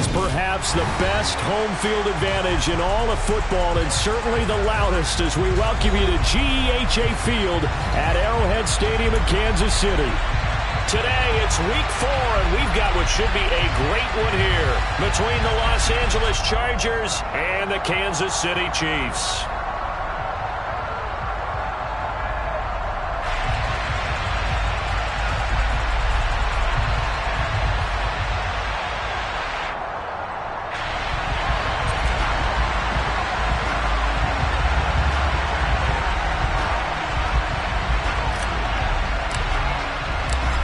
has perhaps the best home field advantage in all of football, and certainly the loudest, as we welcome you to GEHA Field at Arrowhead Stadium in Kansas City. Today, it's week 4, and we've got what should be a great one here between the Los Angeles Chargers and the Kansas City Chiefs.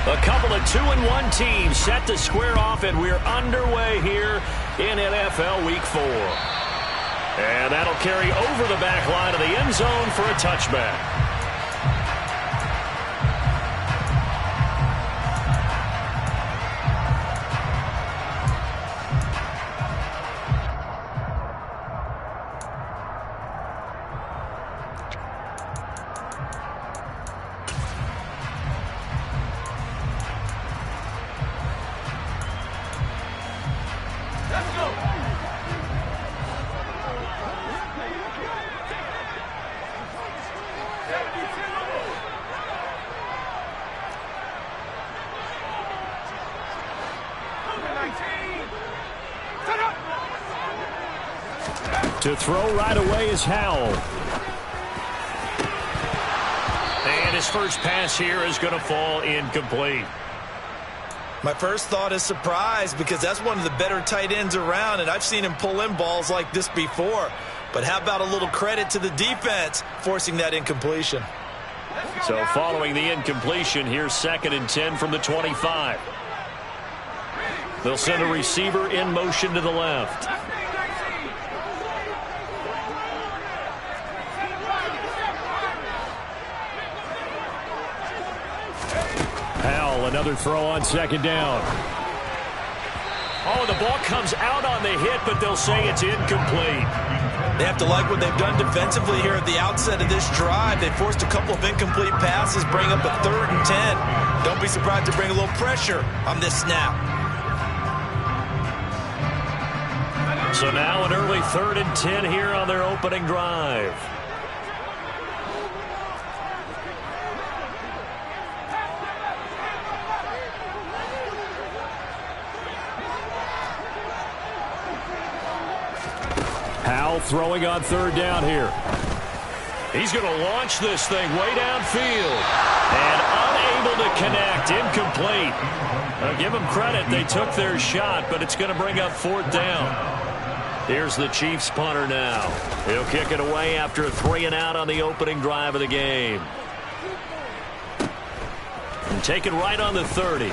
A couple of 2-1 teams set to square off, and we're underway here in NFL Week 4. And that'll carry over the back line of the end zone for a touchback. To throw right away is Howell. And his first pass here is going to fall incomplete. My first thought is surprise, because that's one of the better tight ends around, and I've seen him pull in balls like this before. But how about a little credit to the defense forcing that incompletion? So following the incompletion, here's 2nd and 10 from the 25. They'll send a receiver in motion to the left. Howell, another throw on 2nd down. Oh, the ball comes out on the hit, but they'll say it's incomplete. They have to like what they've done defensively here at the outset of this drive. They forced a couple of incomplete passes, bring up a 3rd and 10. Don't be surprised to bring a little pressure on this snap. So now an early 3rd and 10 here on their opening drive. Howell throwing on 3rd down here. He's going to launch this thing way downfield. And unable to connect. Incomplete. Now give them credit. They took their shot, but it's going to bring up 4th down. Here's the Chiefs punter now. He'll kick it away after a 3-and-out on the opening drive of the game. And take it right on the 30.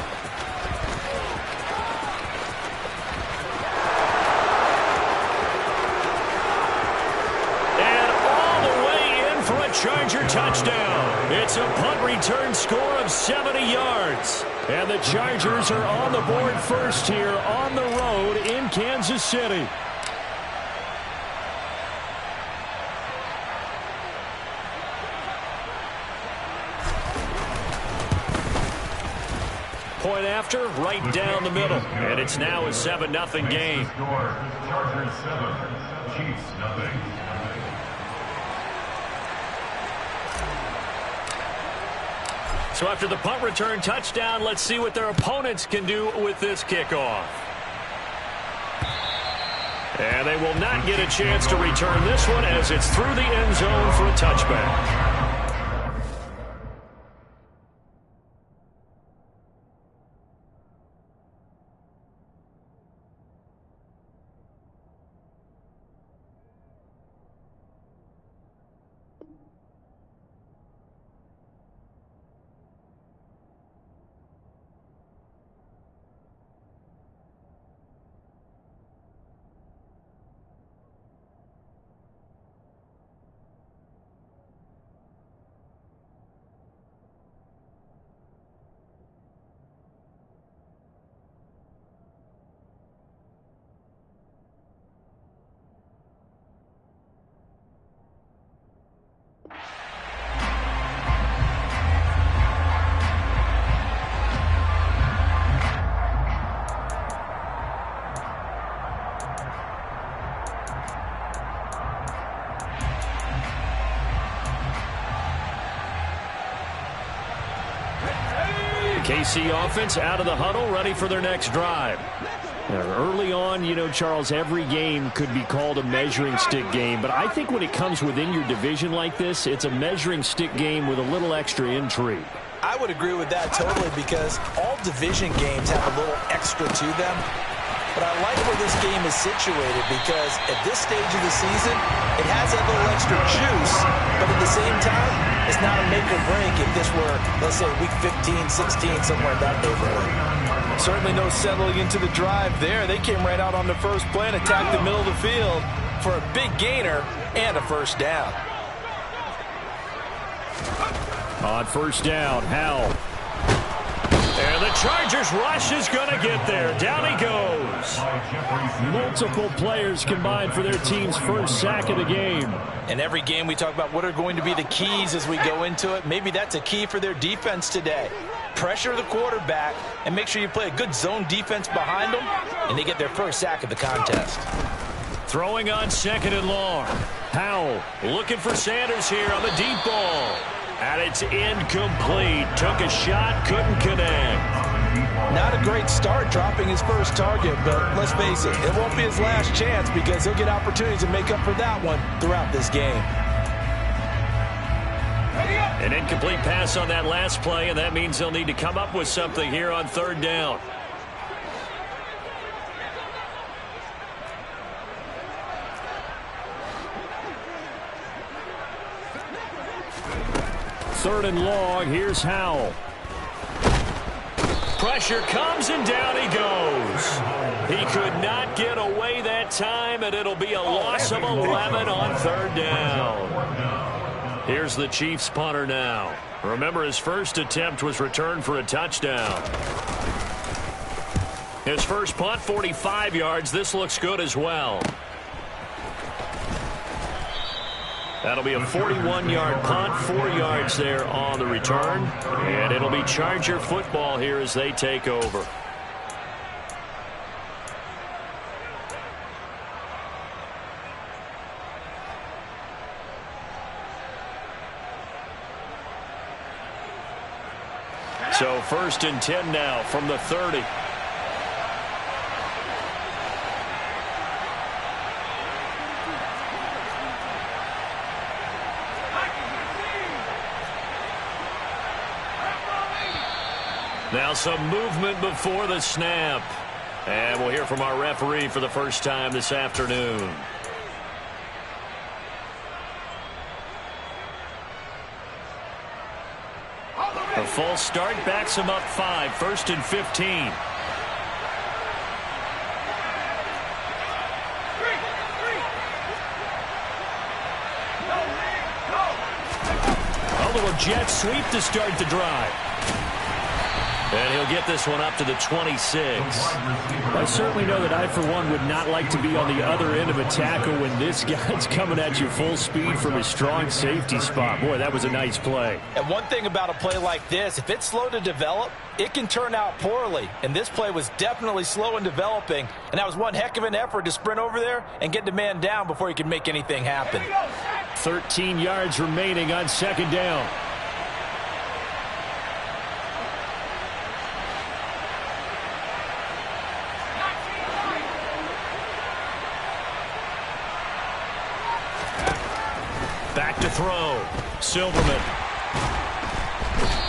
Charger touchdown. It's a punt return score of 70 yards. And the Chargers are on the board first here on the road in Kansas City. Point after, right down the middle. And it's now a 7-0 game. Chargers 7, Chiefs 0. So after the punt return touchdown, let's see what their opponents can do with this kickoff. And they will not get a chance to return this one, as it's through the end zone for a touchback. KC offense out of the huddle, ready for their next drive. Early on, you know, Charles, every game could be called a measuring stick game. But I think when it comes within your division like this, it's a measuring stick game with a little extra intrigue. I would agree with that totally because all division games have a little extra to them. But I like where this game is situated because at this stage of the season, it has that little extra juice. But at the same time, it's not a make or break if this were, let's say, week 15, 16, somewhere in that neighborhood. Certainly no settling into the drive there. They came right out on the first play and attacked the middle of the field for a big gainer and a first down. On first down, Howell. And the Chargers rush is going to get there. Down he goes. Multiple players combined for their team's first sack of the game. In every game we talk about what are going to be the keys as we go into it. Maybe that's a key for their defense today. Pressure the quarterback and make sure you play a good zone defense behind them, and they get their first sack of the contest. Throwing on 2nd and long. Howell looking for Sanders here on the deep ball. And it's incomplete. Took a shot, couldn't connect. Not a great start dropping his first target, but let's face it, it won't be his last chance because he'll get opportunities to make up for that one throughout this game. An incomplete pass on that last play, and that means they'll need to come up with something here on 3rd down. Third and long. Here's Howell. Pressure comes, and down he goes. He could not get away that time, and it'll be a loss of 11 on 3rd down. Here's the Chiefs punter now. Remember, his first attempt was returned for a touchdown. His first punt, 45 yards. This looks good as well. That'll be a 41-yard punt, 4 yards there on the return. And it'll be Charger football here as they take over. So 1st and 10 now from the 30. Now some movement before the snap. And we'll hear from our referee for the first time this afternoon. A false start backs him up 5. 1st and 15. A little jet sweep to start the drive. And he'll get this one up to the 26. I certainly know that I, for one, would not like to be on the other end of a tackle when this guy's coming at you full speed from his strong safety spot. Boy, that was a nice play. And one thing about a play like this, if it's slow to develop, it can turn out poorly. And this play was definitely slow in developing. And that was one heck of an effort to sprint over there and get the man down before he could make anything happen. 13 yards remaining on 2nd down. Back to throw. Silverman.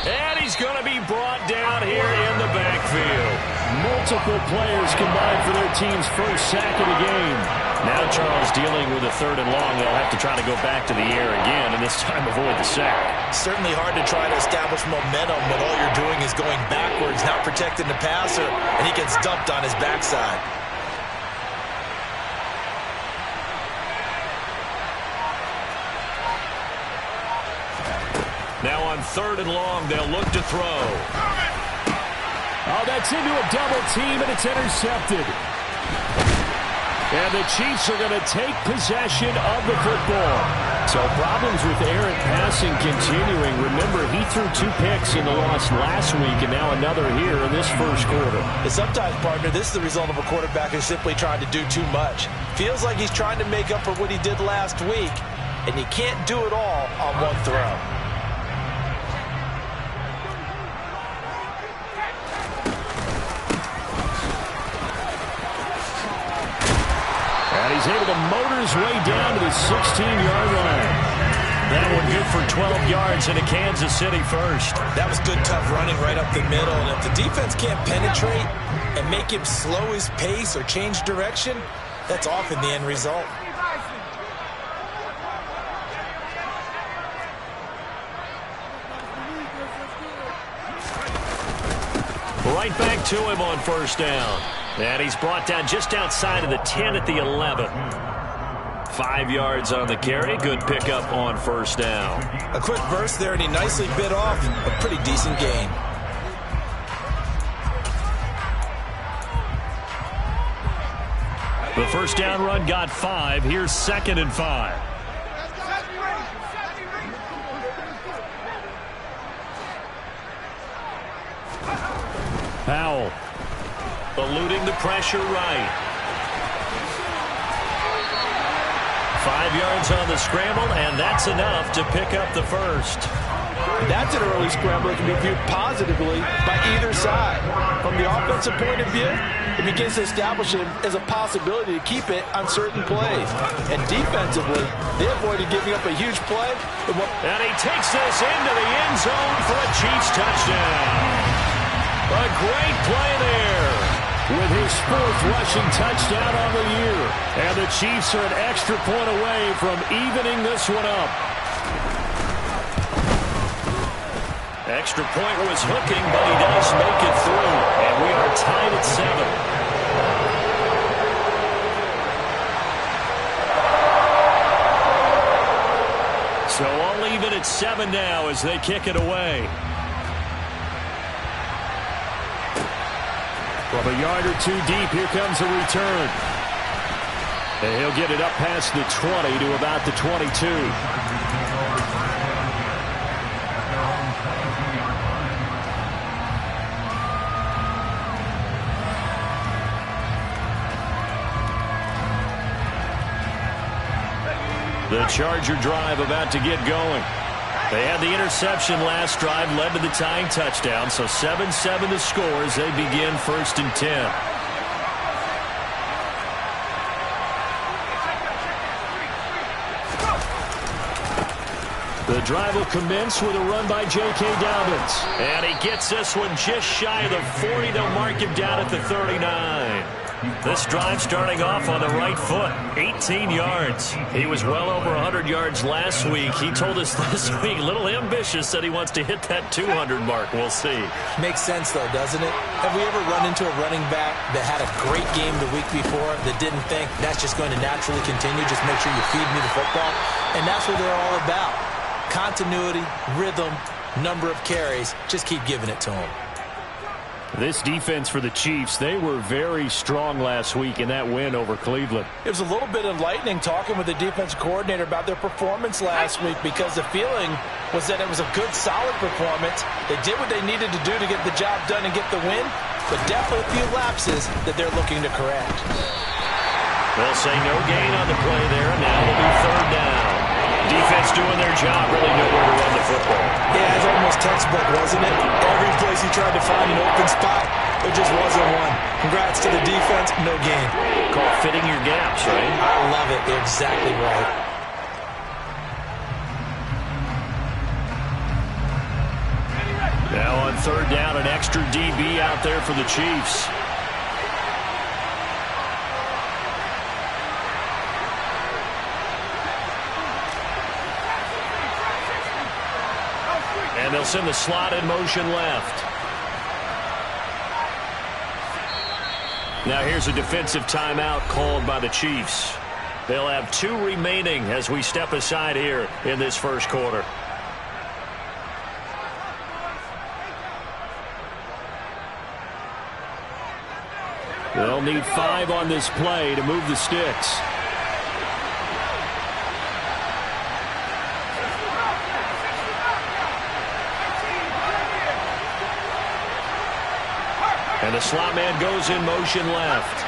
And he's going to be brought down here in the backfield. Multiple players combined for their team's first sack of the game. Now Charles dealing with a 3rd and long. They'll have to try to go back to the air again, and this time avoid the sack. Certainly hard to try to establish momentum when all you're doing is going backwards, not protecting the passer, and he gets dumped on his backside. Now on 3rd and long, they'll look to throw. Oh, that's into a double team, and it's intercepted. And the Chiefs are going to take possession of the football. So problems with errant passing continuing. Remember, he threw 2 picks in the loss last week, and now another here in this first quarter. And sometimes, partner, this is the result of a quarterback who's simply trying to do too much. Feels like he's trying to make up for what he did last week, and you can't do it all on one throw. able to motor his way down to the 16-yard line. That one good for 12 yards into Kansas City first. That was good, tough running right up the middle. And if the defense can't penetrate and make him slow his pace or change direction, that's often the end result. Right back to him on first down. And he's brought down just outside of the 10 at the 11. 5 yards on the carry. Good pickup on first down. A quick burst there, and he nicely bit off a pretty decent gain. The first down run got 5. Here's 2nd and 5. Powell eluding the pressure right. 5 yards on the scramble, and that's enough to pick up the first. That's an early scramble that can be viewed positively by either side. From the offensive point of view, it begins to establish it as a possibility to keep it on certain plays. And defensively, they avoided giving up a huge play. And he takes this into the end zone for a Chiefs touchdown. A great play there. With his 4th rushing touchdown on the year. And the Chiefs are an extra point away from evening this one up. Extra point was hooking, but he does make it through. And we are tied at 7. So all even at 7 now as they kick it away. From a yard or two deep, here comes a return. And he'll get it up past the 20 to about the 22. The Charger drive about to get going. They had the interception last drive, led to the tying touchdown, so 7-7 the score as they begin 1st and 10. The drive will commence with a run by J.K. Dobbins. And he gets this one just shy of the 40. They'll mark him down at the 39. This drive starting off on the right foot, 18 yards. He was well over 100 yards last week. He told us this week, a little ambitious, that he wants to hit that 200 mark. We'll see. Makes sense, though, doesn't it? Have we ever run into a running back that had a great game the week before that didn't think that's just going to naturally continue? Just make sure you feed me the football. And that's what they're all about. Continuity, rhythm, number of carries. Just keep giving it to them. This defense for the Chiefs, they were very strong last week in that win over Cleveland. It was a little bit enlightening talking with the defensive coordinator about their performance last week because the feeling was that it was a good, solid performance. They did what they needed to do to get the job done and get the win, but definitely a few lapses that they're looking to correct. They'll say no gain on the play there, and now it'll be 3rd down. Defense doing their job, really nowhere to run the football. Yeah, it's almost textbook, wasn't it? Every place he tried to find an open spot, there just wasn't one. Congrats to the defense, no gain. Call fitting your gaps, right? I love it. They're exactly right. Now on 3rd down, an extra DB out there for the Chiefs. And they'll send the slot in motion left. Now here's a defensive timeout called by the Chiefs. They'll have 2 remaining as we step aside here in this first quarter. They'll need 5 on this play to move the sticks. And the slot man goes in motion left.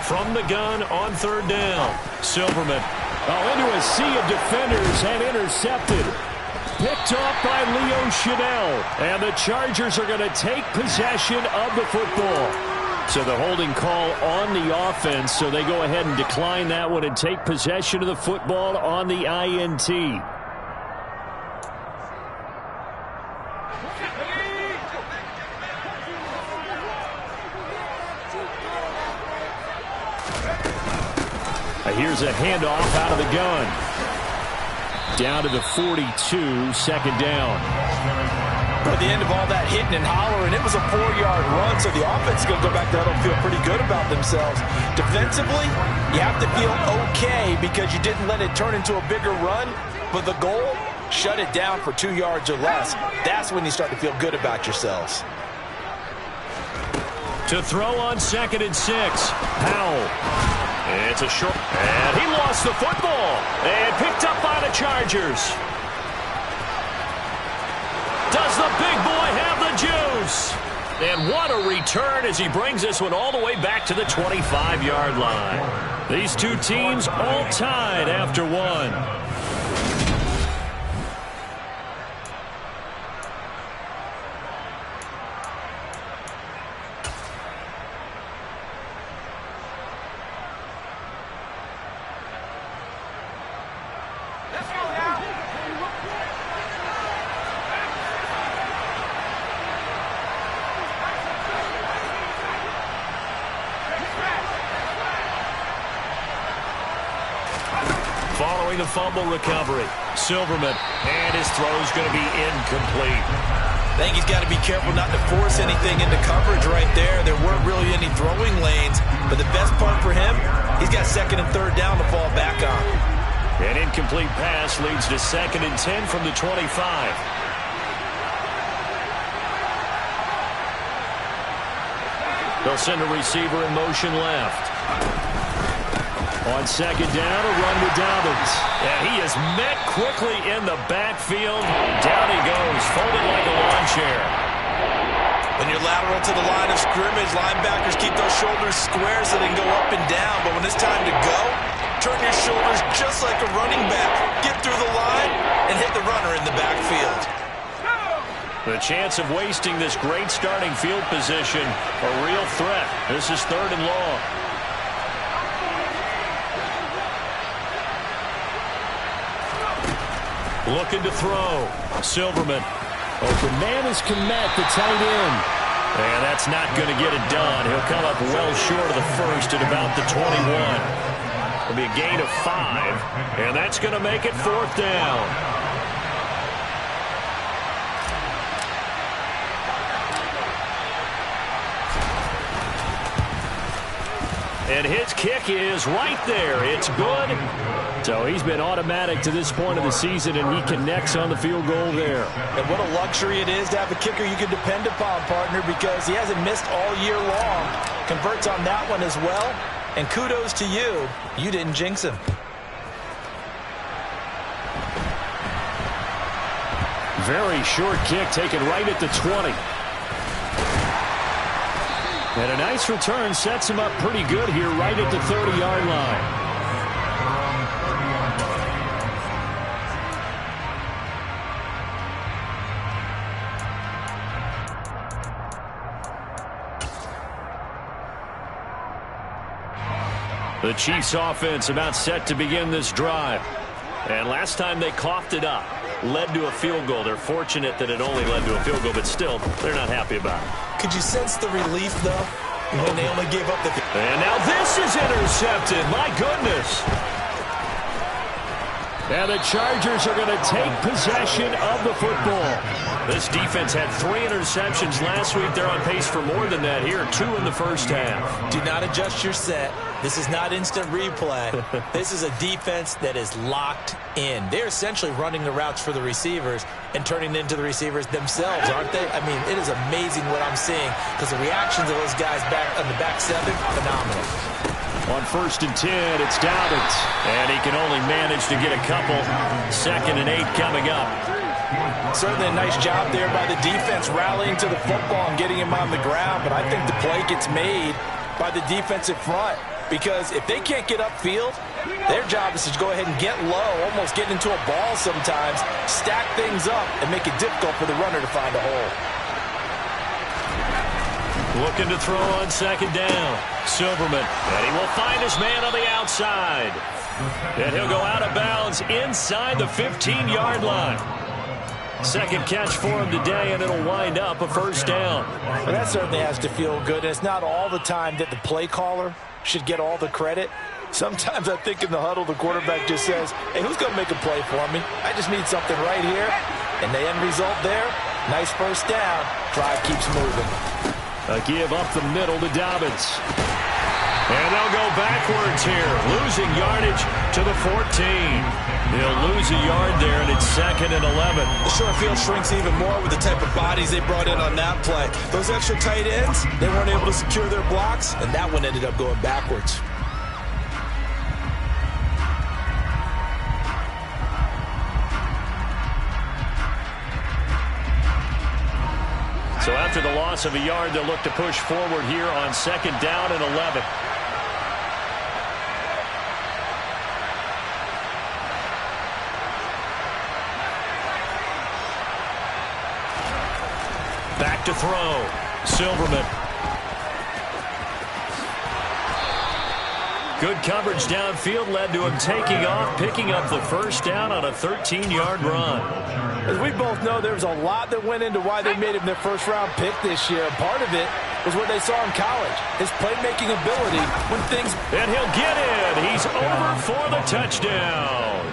From the gun on 3rd down, Silverman. Into a sea of defenders and intercepted. Picked off by Leo Chenal. And the Chargers are going to take possession of the football. So the holding call on the offense, so they go ahead and decline that one and take possession of the football on the INT. Here's a handoff out of the gun. Down to the 42, second down. At the end of all that hitting and hollering, it was a 4-yard run, so the offense is going to go back there and feel pretty good about themselves. Defensively, you have to feel okay because you didn't let it turn into a bigger run, but the goal, shut it down for 2 yards or less. That's when you start to feel good about yourselves. To throw on 2nd and 6, Powell. It's a short, and he lost the football, and picked up by the Chargers. Does the big boy have the juice? And what a return as he brings this one all the way back to the 25-yard line. These two teams all tied after one. Following the fumble recovery, Silverman, and his throw is going to be incomplete. I think he's got to be careful not to force anything into coverage right there. There weren't really any throwing lanes, but the best part for him, he's got 2nd and 3rd down to fall back on. An incomplete pass leads to 2nd and 10 from the 25. They'll send a receiver in motion left. On 2nd down, a run with Dobbins. And he is met quickly in the backfield. Down he goes, folded like a lawn chair. When you're lateral to the line of scrimmage, linebackers keep those shoulders square so they can go up and down. But when it's time to go, turn your shoulders just like a running back. Get through the line and hit the runner in the backfield. The chance of wasting this great starting field position, a real threat. This is 3rd and long. Looking to throw. Silverman. Open man is Kmet, the tight end. And that's not going to get it done. He'll come up well short of the first at about the 21. It'll be a gain of 5. And that's going to make it 4th down. And his kick is right there. It's good. So he's been automatic to this point of the season, and he connects on the field goal there. And what a luxury it is to have a kicker you can depend upon, partner, because he hasn't missed all year long. Converts on that one as well. And kudos to you. You didn't jinx him. Very short kick taken right at the 20. And a nice return sets him up pretty good here right at the 30-yard line. The Chiefs offense about set to begin this drive. And last time they coughed it up, led to a field goal. They're fortunate that it only led to a field goal, but still, they're not happy about it. Could you sense the relief, though, when they only gave up the... And now this is intercepted. My goodness. And the Chargers are going to take possession of the football. This defense had 3 interceptions last week. They're on pace for more than that here. 2 in the first half. Do not adjust your set. This is not instant replay. This is a defense that is locked in. They're essentially running the routes for the receivers and turning into the receivers themselves, aren't they? I mean, it is amazing what I'm seeing because the reactions of those guys back on the back 7, phenomenal. On 1st and 10, it's Dobbins. And he can only manage to get a couple. 2nd and 8 coming up. Certainly a nice job there by the defense rallying to the football and getting him on the ground, but I think the play gets made by the defensive front because if they can't get upfield, their job is to go ahead and get low, almost get into a ball sometimes, stack things up, and make it difficult for the runner to find a hole. Looking to throw on second down. Silverman, and he will find his man on the outside. And he'll go out of bounds inside the 15-yard line. Second catch for him today, and it'll wind up a first down. Well, that certainly has to feel good. And it's not all the time that the play caller should get all the credit. Sometimes I think in the huddle, the quarterback just says, hey, who's going to make a play for me? I just need something right here. And the end result there, nice first down. Drive keeps moving. A give up the middle to Dobbins. And they'll go backwards here, losing yardage to the 14. He'll lose a yard there, and it's 2nd and 11. The short field shrinks even more with the type of bodies they brought in on that play. Those extra tight ends, they weren't able to secure their blocks, and that one ended up going backwards. So after the loss of a yard, they'll look to push forward here on 2nd down and 11. Back to throw. Silverman. Good coverage downfield led to him taking off, picking up the first down on a 13-yard run. As we both know, there was a lot that went into why they made him their first-round pick this year. Part of it was what they saw in college, his playmaking ability when things... And he'll get it. He's over for the touchdown.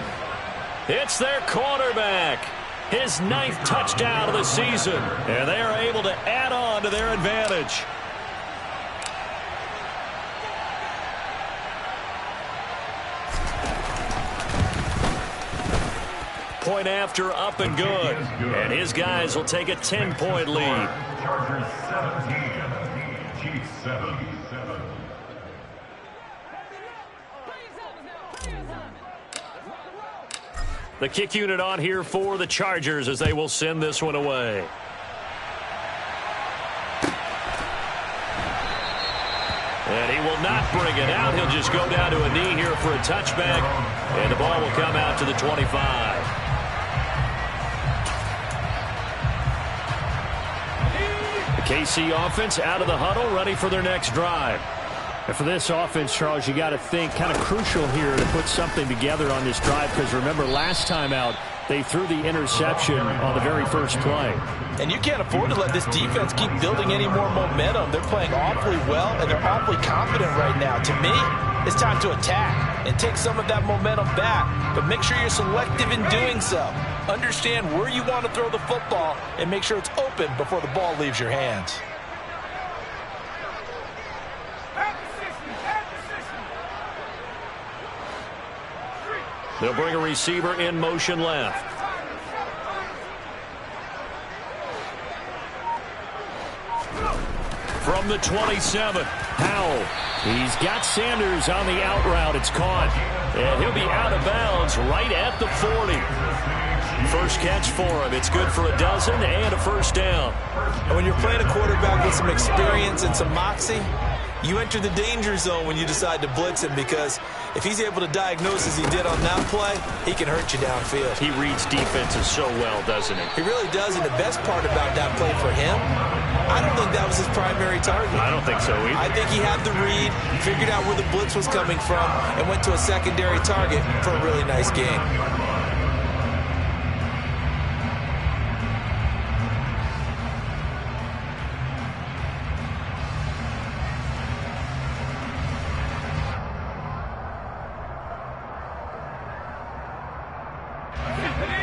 It's their quarterback. His 9th touchdown of the season. And they are able to add on to their advantage. Point after, up and good. And his guys will take a 10-point lead. Chargers 17, Chiefs 7. The kick unit on here for the Chargers as they will send this one away. And he will not bring it out. He'll just go down to a knee here for a touchback. And the ball will come out to the 25. The KC offense out of the huddle, ready for their next drive. And for this offense, Charles, you got to think kind of crucial here to put something together on this drive, because remember last time out they threw the interception on the very first play. And you can't afford to let this defense keep building any more momentum. They're playing awfully well, and they're awfully confident right now. To me, it's time to attack and take some of that momentum back, but make sure you're selective in doing so. Understand where you want to throw the football and make sure it's open before the ball leaves your hands. They'll bring a receiver in motion left. From the 27, Howell. He's got Sanders on the out route. It's caught. And he'll be out of bounds right at the 40. First catch for him. It's good for a dozen and a first down. And when you're playing a quarterback with some experience and some moxie, you enter the danger zone when you decide to blitz him, because if he's able to diagnose as he did on that play, he can hurt you downfield. He reads defenses so well, doesn't he? He really does, and the best part about that play for him, I don't think that was his primary target. I don't think so either. I think he had the read, figured out where the blitz was coming from, and went to a secondary target for a really nice game.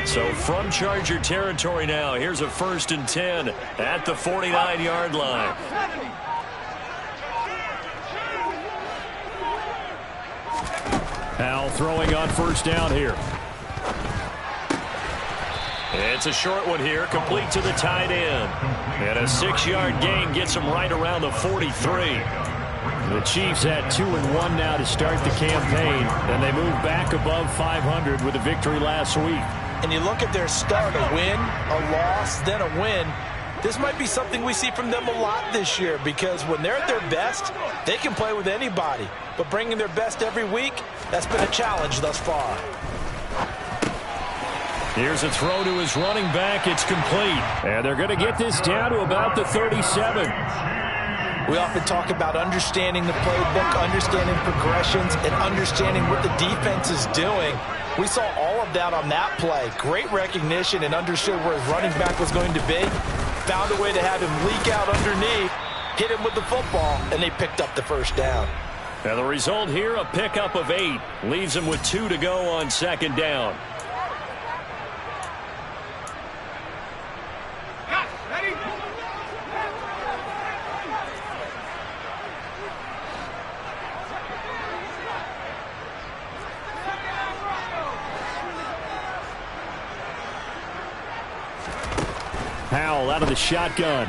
So from Charger territory now, here's a 1st and 10 at the 49-yard line. Howell throwing on first down here. It's a short one here, complete to the tight end. And a 6-yard gain gets him right around the 43. The Chiefs had 2-1 now to start the campaign, and they moved back above 500 with a victory last week. And you look at their start, a win, a loss, then a win. This might be something we see from them a lot this year, because when they're at their best, they can play with anybody. But bringing their best every week, that's been a challenge thus far. Here's a throw to his running back. It's complete. And they're going to get this down to about the 37. We often talk about understanding the playbook, understanding progressions, and understanding what the defense is doing. We saw all of that on that play. Great recognition and understood where his running back was going to be. Found a way to have him leak out underneath, hit him with the football, and they picked up the first down. And the result here, a pickup of 8. Leaves him with 2 to go on second down. Powell out of the shotgun.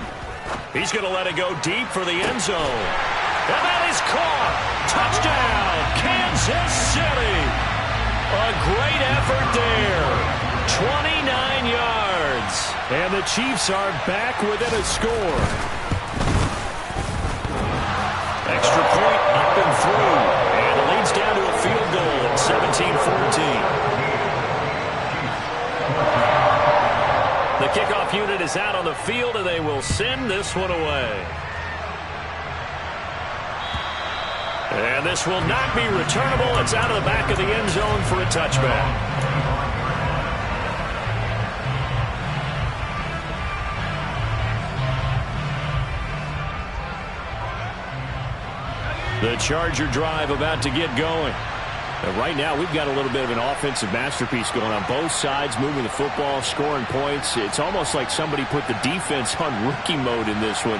He's going to let it go deep for the end zone. And that is caught. Touchdown, Kansas City. A great effort there. 29 yards. And the Chiefs are back within a score. Extra point up and through. And it leads down to a field goal at 17-14. The kickoff unit is out on the field, and they will send this one away. And this will not be returnable. It's out of the back of the end zone for a touchback. The Charger drive about to get going. And right now, we've got a little bit of an offensive masterpiece going on both sides, moving the football, scoring points. It's almost like somebody put the defense on rookie mode in this one.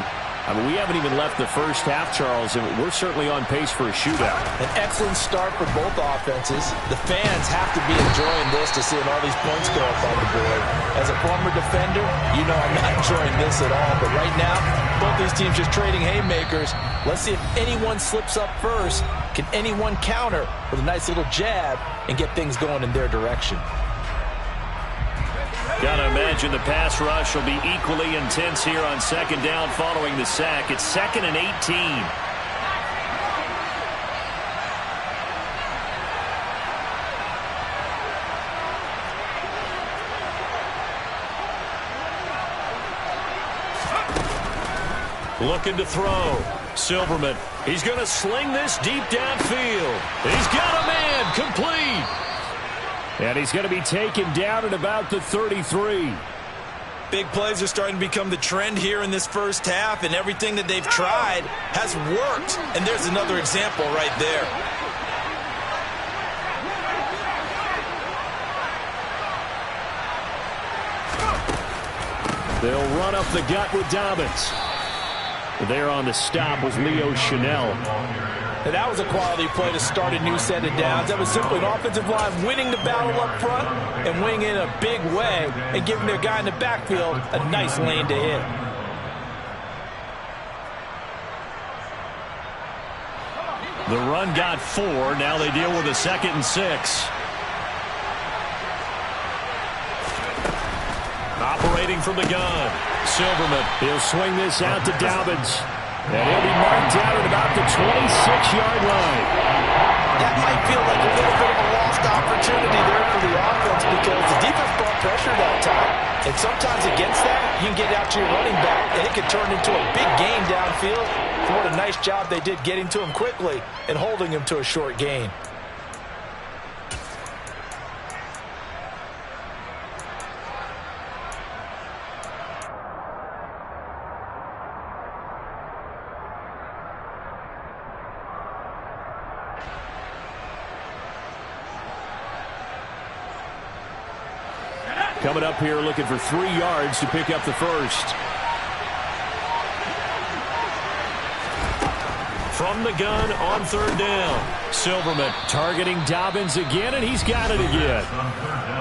I mean, we haven't even left the first half, Charles, and we're certainly on pace for a shootout. An excellent start for both offenses. The fans have to be enjoying this to seeing all these points go up on the board. As a former defender, you know I'm not enjoying this at all. But right now, both these teams just trading haymakers. Let's see if anyone slips up first. Can anyone counter with a nice little jab and get things going in their direction? Got to imagine the pass rush will be equally intense here on second down following the sack. It's 2nd and 18. Looking to throw. Silverman. He's going to sling this deep downfield. He's got a man complete. And he's going to be taken down at about the 33. Big plays are starting to become the trend here in this first half, and everything that they've tried has worked. And there's another example right there. They'll run up the gut with Dobbins. There on the stop was Leo Chanel. And that was a quality play to start a new set of downs. That was simply an offensive line winning the battle up front and winning in a big way and giving their guy in the backfield a nice lane to hit. The run got 4. Now they deal with a 2nd and 6. Operating from the gun. Silverman. He'll swing this out to Dobbins. And he'll be marked out at about the 26-yard line. That might feel like a little bit of a lost opportunity there for the offense because the defense brought pressure that time. And sometimes against that, you can get out to your running back, and it can turn into a big gain downfield. What a nice job they did getting to him quickly and holding him to a short gain. Coming up here looking for 3 yards to pick up the first. From the gun on 3rd down. Silverman targeting Dobbins again, and he's got it again.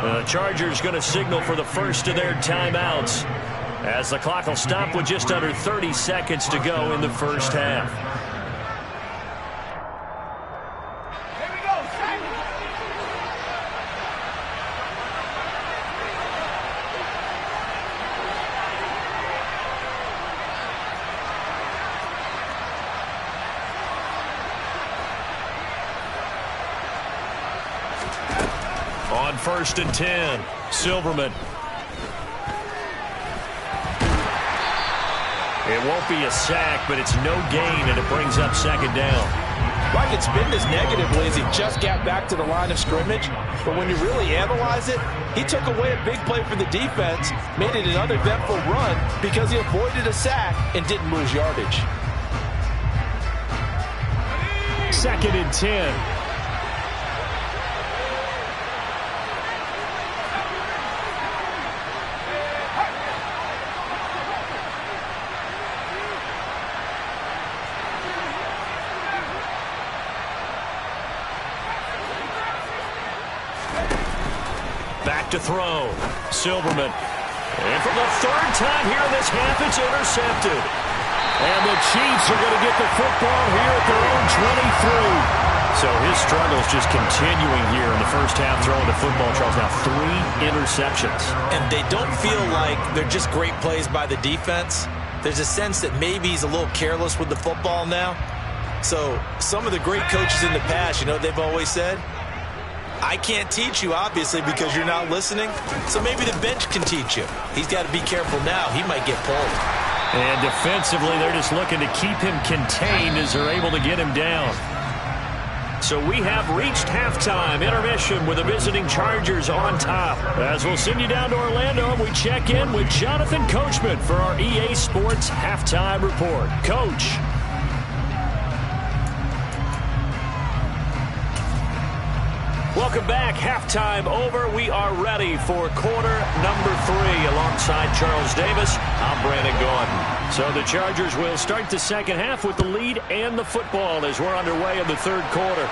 The Chargers going to signal for the first of their timeouts as the clock will stop with just under 30 seconds to go in the first half. On 1st and 10, Silverman. It won't be a sack, but it's no gain, and it brings up second down. Well, I could spin this negatively as he just got back to the line of scrimmage. But when you really analyze it, he took away a big play for the defense, made it an uneventful run because he avoided a sack and didn't lose yardage. 2nd and 10. Back to throw. Silverman. And for the third time here in this half, it's intercepted. And the Chiefs are going to get the football here at their own 23. So his struggles just continuing here in the first half throwing the football, Charles. Now 3 interceptions. And they don't feel like they're just great plays by the defense. There's a sense that maybe he's a little careless with the football now. So some of the great coaches in the past, you know what they've always said? I can't teach you, obviously, because you're not listening. So maybe the bench can teach you. He's got to be careful now. He might get pulled. And defensively, they're just looking to keep him contained as they're able to get him down. So we have reached halftime intermission with the visiting Chargers on top. As we'll send you down to Orlando, we check in with Jonathan Coachman for our EA Sports Halftime Report. Coach. Welcome back. Halftime over. We are ready for quarter number 3 alongside Charles Davis. I'm Brandon Gaudin. So the Chargers will start the second half with the lead and the football as we're underway in the third quarter.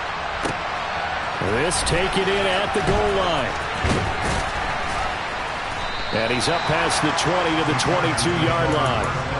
This taken in at the goal line. And he's up past the 20 to the 22-yard line.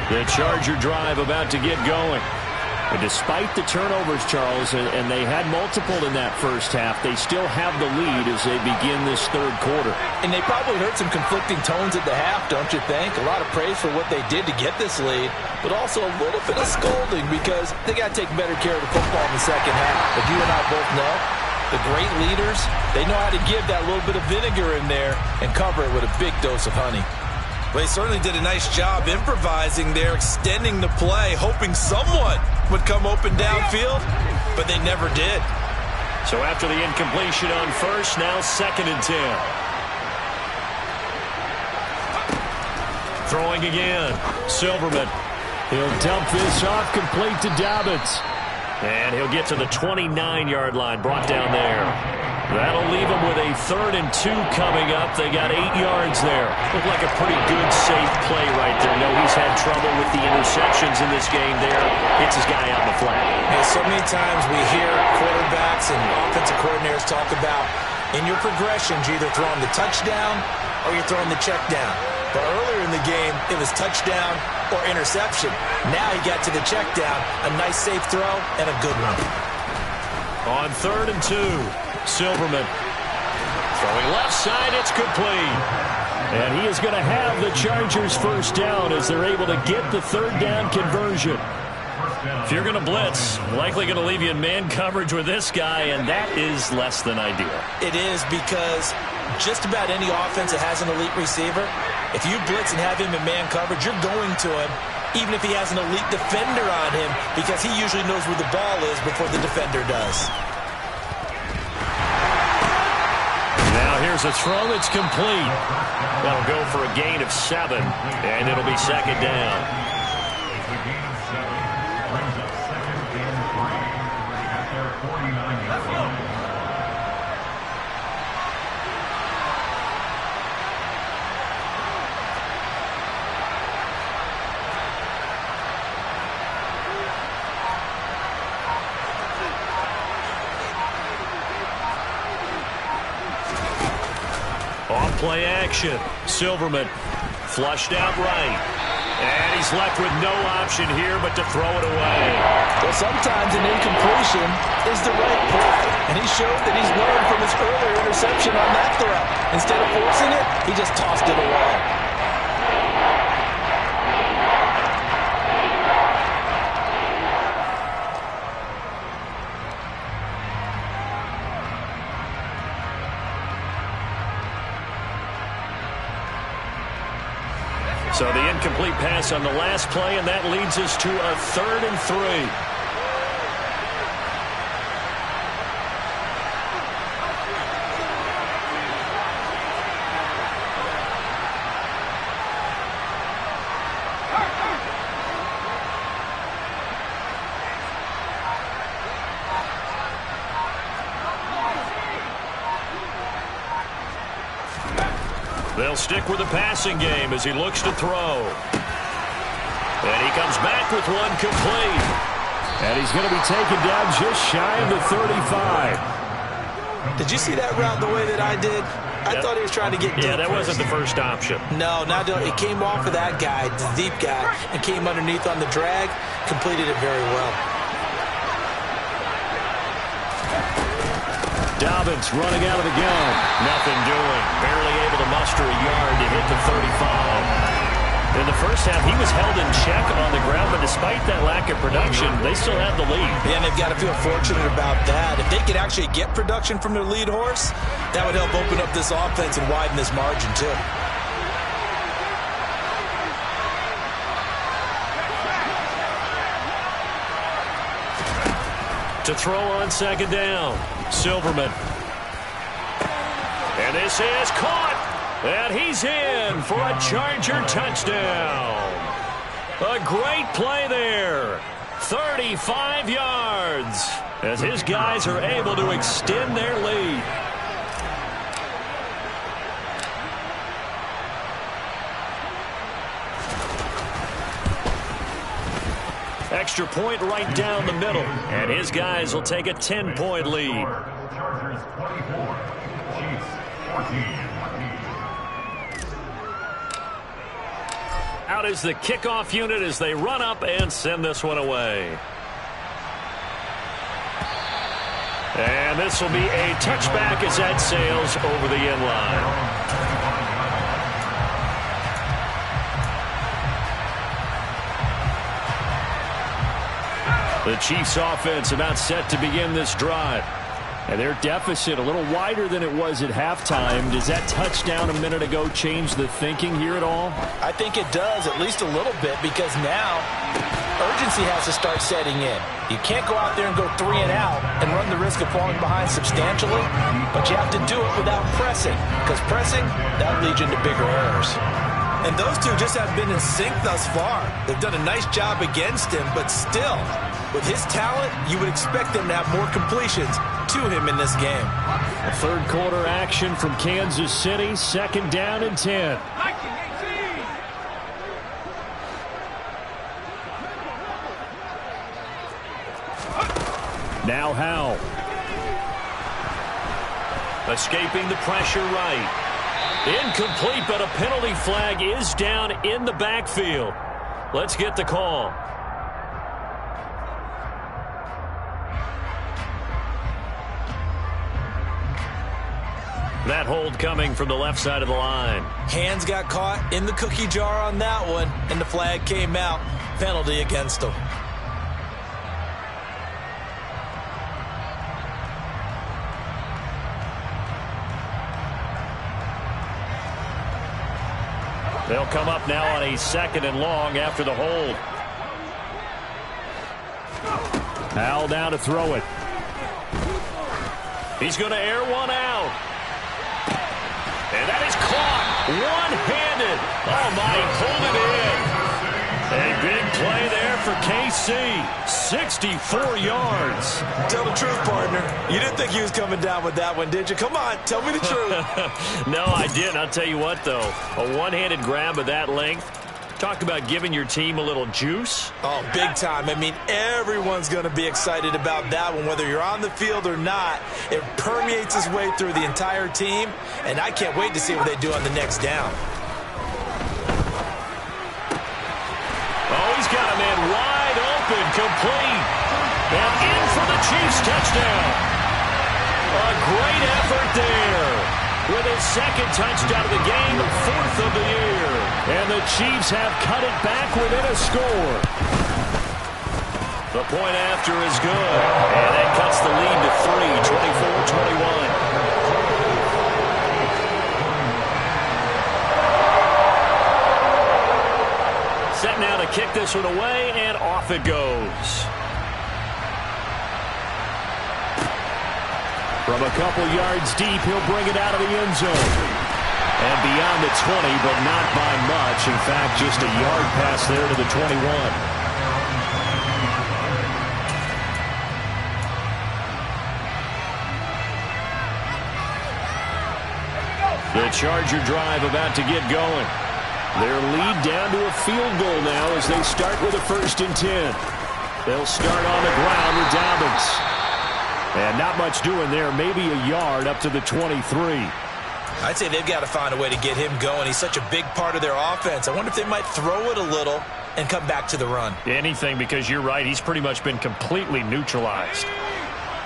The Charger drive about to get going. And despite the turnovers, Charles, and they had multiple in that first half, they still have the lead as they begin this third quarter. And they probably heard some conflicting tones at the half, don't you think? A lot of praise for what they did to get this lead, but also a little bit of scolding because they got to take better care of the football in the second half. But you and I both know the great leaders, they know how to give that little bit of vinegar in there and cover it with a big dose of honey. Well, they certainly did a nice job improvising there, extending the play, hoping someone would come open downfield, but they never did. So after the incompletion on first, now 2nd and 10. Throwing again. Silverman. He'll dump this off complete to Dobbins. And he'll get to the 29-yard line, brought down there. That'll leave him with a 3rd and 2 coming up. They got 8 yards there. Looked like a pretty good, safe play right there. No, he's had trouble with the interceptions in this game there. Hits his guy out in the flat. Hey, so many times we hear quarterbacks and offensive coordinators talk about in your progressions, you're either throwing the touchdown or you're throwing the check down. But earlier in the game, it was touchdown or interception. Now he got to the check down, a nice safe throw, and a good one. On 3rd and 2, Silverman. Throwing left side, it's complete. And he is going to have the Chargers first down as they're able to get the 3rd down conversion. If you're going to blitz, likely going to leave you in man coverage with this guy, and that is less than ideal. It is because just about any offense that has an elite receiver, if you blitz and have him in man coverage, you're going to him, even if he has an elite defender on him, because he usually knows where the ball is before the defender does. Now here's a throw that's complete. That'll go for a gain of 7, and it'll be 2nd down. play action. Silverman flushed out right. And he's left with no option here but to throw it away. Well, sometimes an incompletion is the right play. And he showed that he's learned from his earlier interception on that throw. Instead of forcing it, he just tossed it away. So the incomplete pass on the last play, and that leads us to a 3rd and 3. They'll stick with the passing game as he looks to throw. And he comes back with one complete. And he's going to be taken down just shy of the 35. Did you see that route the way that I did? I thought he was trying to get deep. Yeah, that wasn't the first option. No, it came off of that guy, the deep guy, and came underneath on the drag. Completed it very well. Dobbins running out of the gun. Nothing doing. Barely able to muster a yard to hit the 35. In the first half, he was held in check on the ground, but despite that lack of production, they still have the lead. Yeah, and they've got to feel fortunate about that. If they could actually get production from their lead horse, that would help open up this offense and widen this margin, too. To throw on 2nd down, Silverman. And this is caught. And he's in for a Charger touchdown. A great play there. 35 yards as his guys are able to extend their lead. Extra point right down the middle. And his guys will take a 10-point lead. Chargers 24, Chiefs 14. Out is the kickoff unit as they run up and send this one away. And this will be a touchback as that sails over the end line. The Chiefs offense about set to begin this drive. And their deficit a little wider than it was at halftime. Does that touchdown a minute ago change the thinking here at all? I think it does, at least a little bit, because now urgency has to start setting in. You can't go out there and go 3 and out and run the risk of falling behind substantially, but you have to do it without pressing, because pressing, that leads you into bigger errors. And those two just have been in sync thus far. They've done a nice job against him, but still, with his talent, you would expect them to have more completions to him in this game. A 3rd quarter action from Kansas City. 2nd down and 10. Now Howell. Escaping the pressure right. Incomplete, but a penalty flag is down in the backfield. Let's get the call. That hold coming from the left side of the line. Hands got caught in the cookie jar on that one, and the flag came out. Penalty against him. They'll come up now on a 2nd and long after the hold. Howell down to throw it. He's going to air one out. And that is caught one-handed. Oh, my, he pulled it in. A big play there for KC. 64 yards. Tell the truth, partner. You didn't think he was coming down with that one, did you? Come on, tell me the truth. No, I didn't. I'll tell you what, though. A one-handed grab of that length, Talk about giving your team a little juice. Oh, big time. I mean, everyone's going to be excited about that one, whether you're on the field or not. It permeates its way through the entire team, and I can't wait to see what they do on the next down. Oh, he's got a man wide open, complete. And in for the Chiefs touchdown. A great effort there. With his second touchdown of the game, 4th of the year. And the Chiefs have cut it back within a score. The point after is good. And that cuts the lead to 3, 24-21. Set now to kick this one away, and off it goes. From a couple yards deep, he'll bring it out of the end zone. And beyond the 20, but not by much. In fact, just a yard pass there to the 21. The Charger drive about to get going. Their lead down to a field goal now as they start with a 1st and 10. They'll start on the ground with Dobbins. And not much doing there, maybe a yard up to the 23. I'd say they've got to find a way to get him going. He's such a big part of their offense. I wonder if they might throw it a little and come back to the run. Anything, because you're right, he's pretty much been completely neutralized.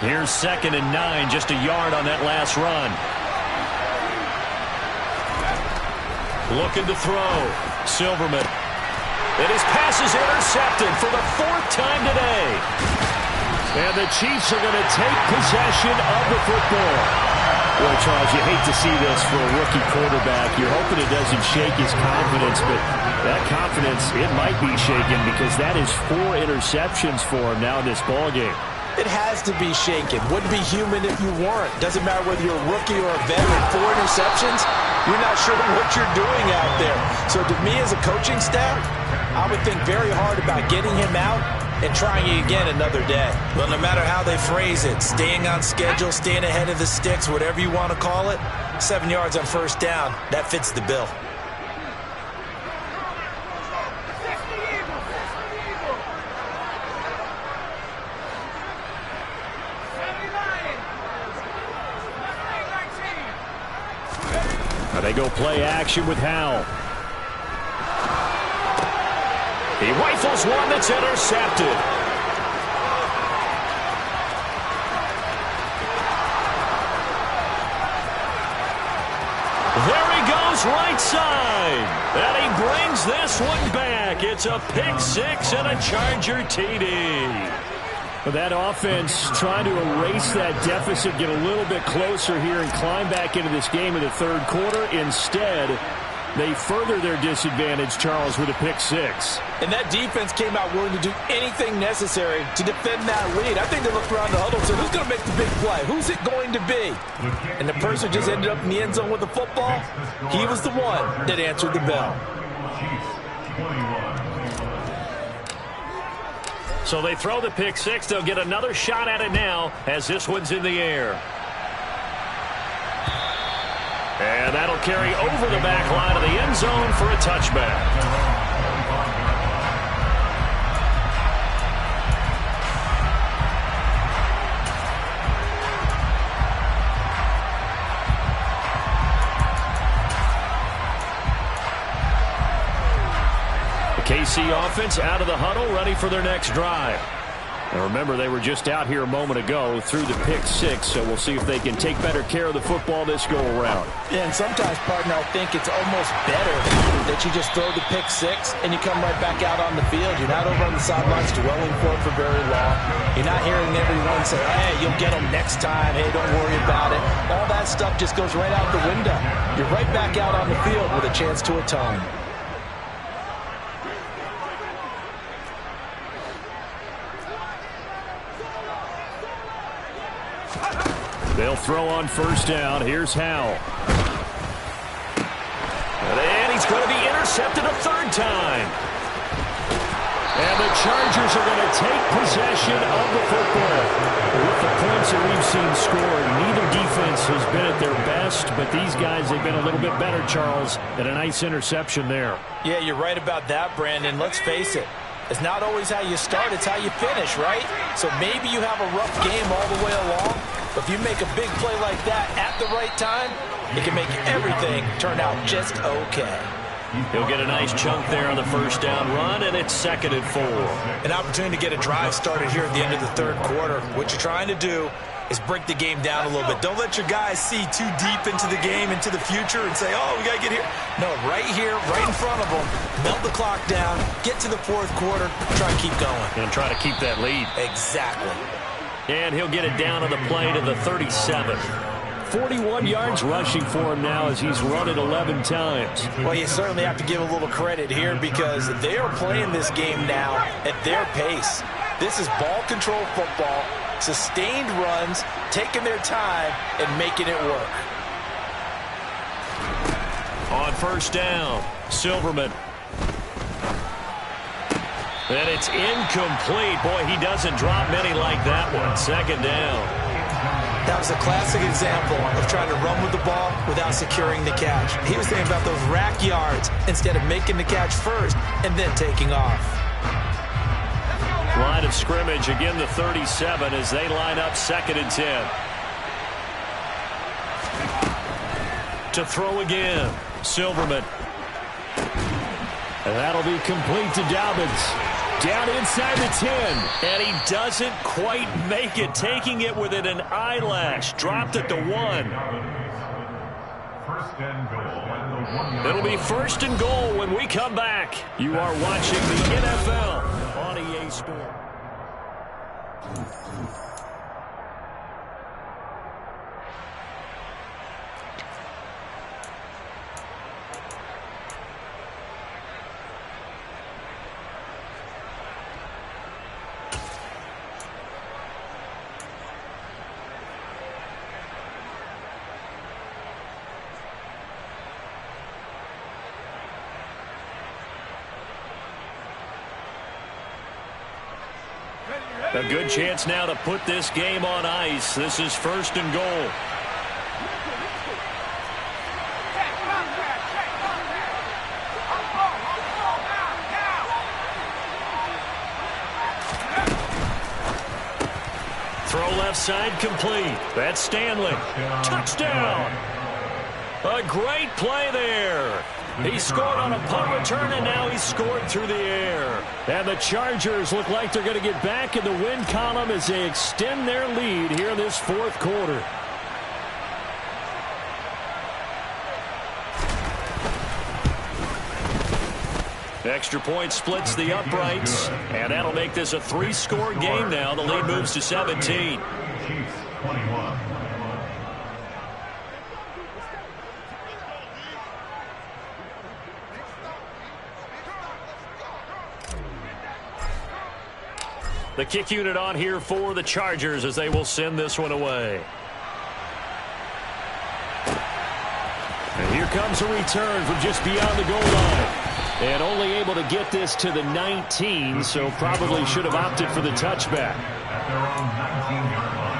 Here's 2nd and 9, just a yard on that last run. Looking to throw. Silverman. And his pass is intercepted for the 4th time today. And the Chiefs are going to take possession of the football. Well, Charles, you hate to see this for a rookie quarterback. You're hoping it doesn't shake his confidence, but that confidence, it might be shaken because that is 4 interceptions for him now in this ballgame. It has to be shaken. Wouldn't be human if you weren't. Doesn't matter whether you're a rookie or a veteran. 4 interceptions, you're not sure what you're doing out there. So to me as a coaching staff, I would think very hard about getting him out and trying it again another day. Well, no matter how they phrase it, staying on schedule, staying ahead of the sticks, whatever you want to call it, 7 yards on 1st down, that fits the bill. Now they go play action with Howell. He rifles one that's intercepted. There he goes, right side. And he brings this one back. It's a pick 6 and a Charger TD. But that offense trying to erase that deficit, get a little bit closer here and climb back into this game in the 3rd quarter. Instead, they further their disadvantage, Charles, with a pick 6. And that defense came out willing to do anything necessary to defend that lead. I think they looked around the huddle and said, who's going to make the big play? Who's it going to be? And the person just ended up in the end zone with the football. He was the one that answered the bell. So they throw the pick 6. They'll get another shot at it now as this one's in the air. And that'll carry over the back line of the end zone for a touchback. The KC offense out of the huddle, ready for their next drive. And remember, they were just out here a moment ago through the pick 6, so we'll see if they can take better care of the football this go-around. Yeah, and sometimes, partner, I think it's almost better that you just throw the pick 6 and you come right back out on the field. You're not over on the sidelines dwelling for very long. You're not hearing everyone say, hey, you'll get them next time. Hey, don't worry about it. All that stuff just goes right out the window. You're right back out on the field with a chance to atone. They'll throw on 1st down. Here's Howell. And he's going to be intercepted a 3rd time. And the Chargers are going to take possession of the football. With the points that we've seen scored, neither defense has been at their best. best, but these guys have been a little bit better, Charles, and a nice interception there. Yeah, you're right about that, Brandon. Let's face it. It's not always how you start, it's how you finish, right? So maybe you have a rough game all the way along, but if you make a big play like that at the right time, it can make everything turn out just okay. He'll get a nice chunk there on the first down run, and it's 2nd and 4. An opportunity to get a drive started here at the end of the third quarter. What you're trying to do is break the game down a little bit. Don't let your guys see too deep into the game, into the future, and say, oh, we got to get here. No, right here, right in front of them, melt the clock down, get to the fourth quarter, try and keep going. And try to keep that lead. Exactly. And he'll get it down on the play to the 37. 41 yards rushing for him now as he's run it 11 times. Well, you certainly have to give a little credit here because they are playing this game now at their pace. This is ball control football, sustained runs, taking their time, and making it work. On first down, Silverman. And it's incomplete. Boy, he doesn't drop many like that one. 2nd down. That was a classic example of trying to run with the ball without securing the catch. He was thinking about those rack yards instead of making the catch first and then taking off. Line of scrimmage, again the 37 as they line up 2nd and 10. To throw again, Silverman. And that'll be complete to Dobbins. Down inside the 10. And he doesn't quite make it, taking it within an eyelash. Dropped it to 1. First and goal at the 1 yard. It'll be 1st and goal when we come back. You are watching the NFL on EA Sports. A good chance now to put this game on ice. This is 1st and goal. Throw left side complete. That's Stanley. Touchdown. A great play there. He scored on a punt return, and now he's scored through the air. And the Chargers look like they're going to get back in the win column as they extend their lead here in this fourth quarter. Extra point splits the uprights, and that'll make this a 3-score game now. The lead moves to 17. Chiefs 21. The kick unit on here for the Chargers as they will send this one away. And here comes a return from just beyond the goal line. And only able to get this to the 19, so probably should have opted for the touchback. At their own 19-yard line.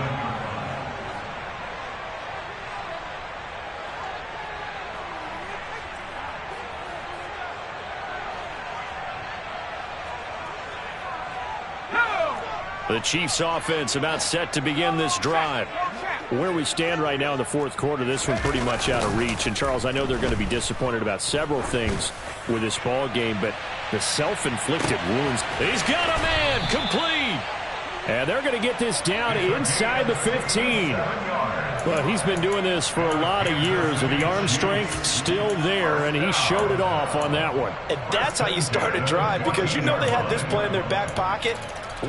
The Chiefs offense about set to begin this drive. Where we stand right now in the fourth quarter, this one pretty much out of reach. And, Charles, I know they're going to be disappointed about several things with this ball game, but the self-inflicted wounds. He's got a man, complete. And they're going to get this down inside the 15. Well, he's been doing this for a lot of years, and the arm strength still there, and he showed it off on that one. And that's how you start a drive, because you know they had this play in their back pocket,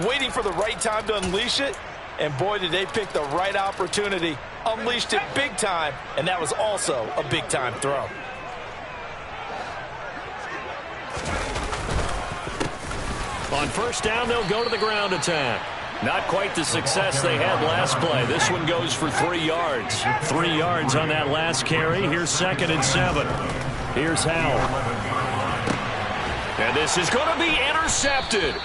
waiting for the right time to unleash it. And boy, did they pick the right opportunity. Unleashed it big time, and that was also a big-time throw. On first down, they'll go to the ground attack. Not quite the success they had last play. This one goes for 3 yards. 3 yards on that last carry. Here's 2nd and 7. Here's Howell. And this is going to be intercepted.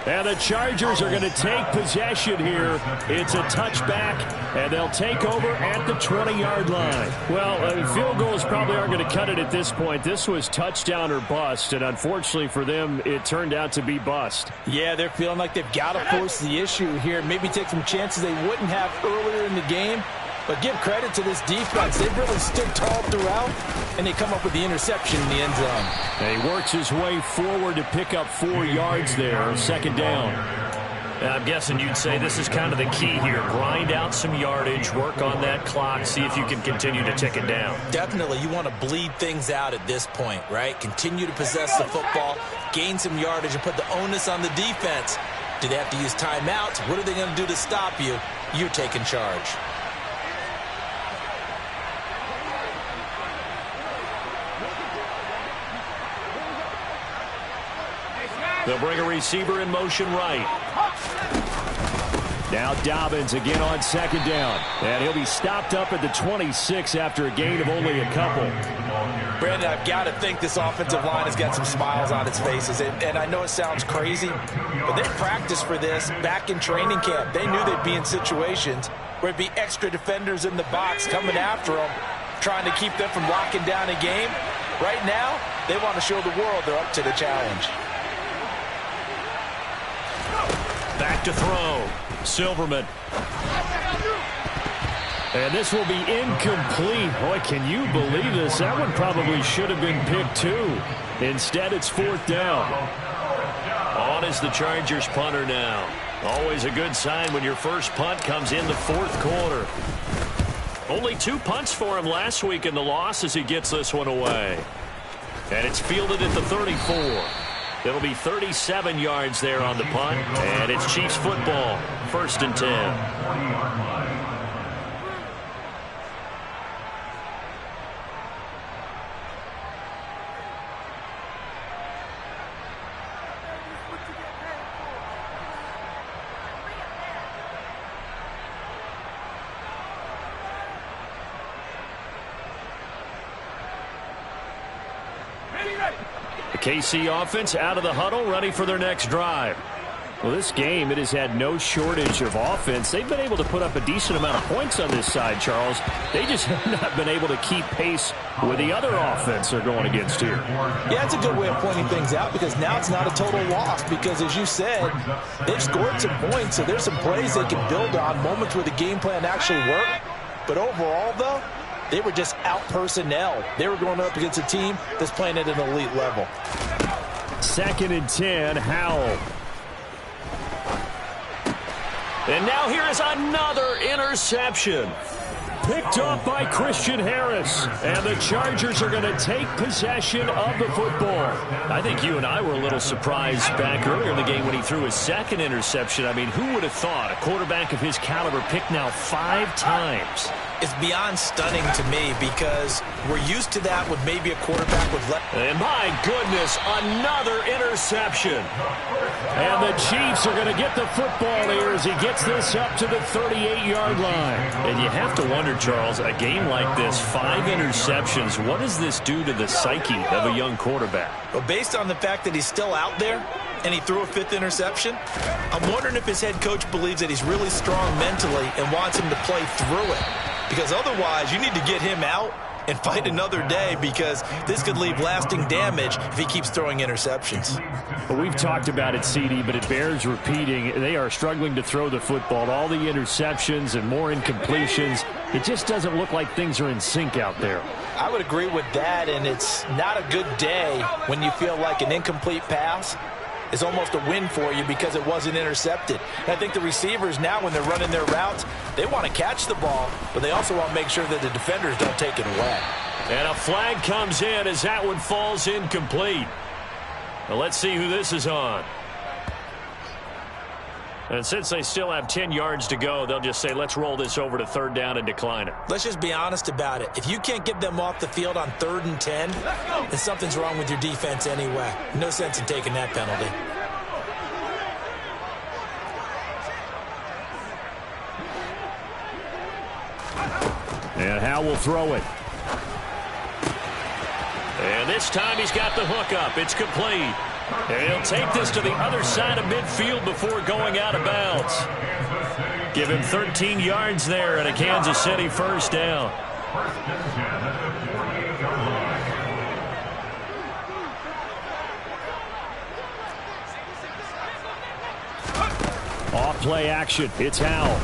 And the Chargers are going to take possession here. It's a touchback, and they'll take over at the 20-yard line. Well, field goals probably aren't going to cut it at this point. This was touchdown or bust, and unfortunately for them, it turned out to be bust. Yeah, they're feeling like they've got to force the issue here. Maybe take some chances they wouldn't have earlier in the game. But give credit to this defense. They've really stood tall throughout, and they come up with the interception in the end zone. And he works his way forward to pick up 4 yards there, second down. And I'm guessing you'd say this is kind of the key here. Grind out some yardage, work on that clock, see if you can continue to tick it down. Definitely, you want to bleed things out at this point, right? Continue to possess the football, gain some yardage, and put the onus on the defense. Do they have to use timeouts? What are they going to do to stop you? You're taking charge. They'll bring a receiver in motion right. Now Dobbins again on second down. And he'll be stopped up at the 26 after a gain of only a couple. Brandon, I've got to think this offensive line has got some smiles on its faces. And I know it sounds crazy, but they practiced for this back in training camp. They knew they'd be in situations where there'd be extra defenders in the box coming after them, trying to keep them from locking down a game. Right now, they want to show the world they're up to the challenge. Back to throw. Silverman. And this will be incomplete. Boy, can you believe this? That one probably should have been picked too. Instead, it's fourth down. On is the Chargers punter now. Always a good sign when your first punt comes in the fourth quarter. Only 2 punts for him last week in the loss as he gets this one away. And it's fielded at the 34. It'll be 37 yards there on the punt, and it's Chiefs football, 1st and 10. KC offense out of the huddle, ready for their next drive. Well, this game, it has had no shortage of offense. They've been able to put up a decent amount of points on this side, Charles. They just have not been able to keep pace with the other offense they're going against here. Yeah, it's a good way of pointing things out because now it's not a total loss because, as you said, they've scored some points, so there's some plays they can build on, moments where the game plan actually worked. But overall, though, they were just out-personnel. They were going up against a team that's playing at an elite level. 2nd and 10, Howell. And now here is another interception. Picked up by Christian Harris. And the Chargers are going to take possession of the football. I think you and I were a little surprised back earlier in the game when he threw his 2nd interception. I mean, who would have thought a quarterback of his caliber picked now 5 times? It's beyond stunning to me because we're used to that with maybe a quarterback with left. And my goodness, another interception. And the Chiefs are going to get the football here as he gets this up to the 38-yard line. And you have to wonder, Charles, a game like this, 5 interceptions, what does this do to the psyche of a young quarterback? Well, based on the fact that he's still out there and he threw a 5th interception, I'm wondering if his head coach believes that he's really strong mentally and wants him to play through it. Because otherwise, you need to get him out and fight another day because this could leave lasting damage if he keeps throwing interceptions. Well, we've talked about it, CD, but it bears repeating. They are struggling to throw the football. All the interceptions and more incompletions. It just doesn't look like things are in sync out there. I would agree with that, and it's not a good day when you feel like an incomplete pass is almost a win for you because it wasn't intercepted. And I think the receivers now, when they're running their routes, they want to catch the ball, but they also want to make sure that the defenders don't take it away. And a flag comes in as that one falls incomplete. Well, let's see who this is on. And since they still have 10 yards to go, they'll just say, let's roll this over to 3rd down and decline it. Let's just be honest about it. If you can't get them off the field on 3rd and 10, then something's wrong with your defense anyway. No sense in taking that penalty. And Howell will throw it. And this time he's got the hook up. It's complete. And he'll take this to the other side of midfield before going out of bounds. Give him 13 yards there and a Kansas City first down. First and 10 at the 48-yard line. Off play action. It's Howell.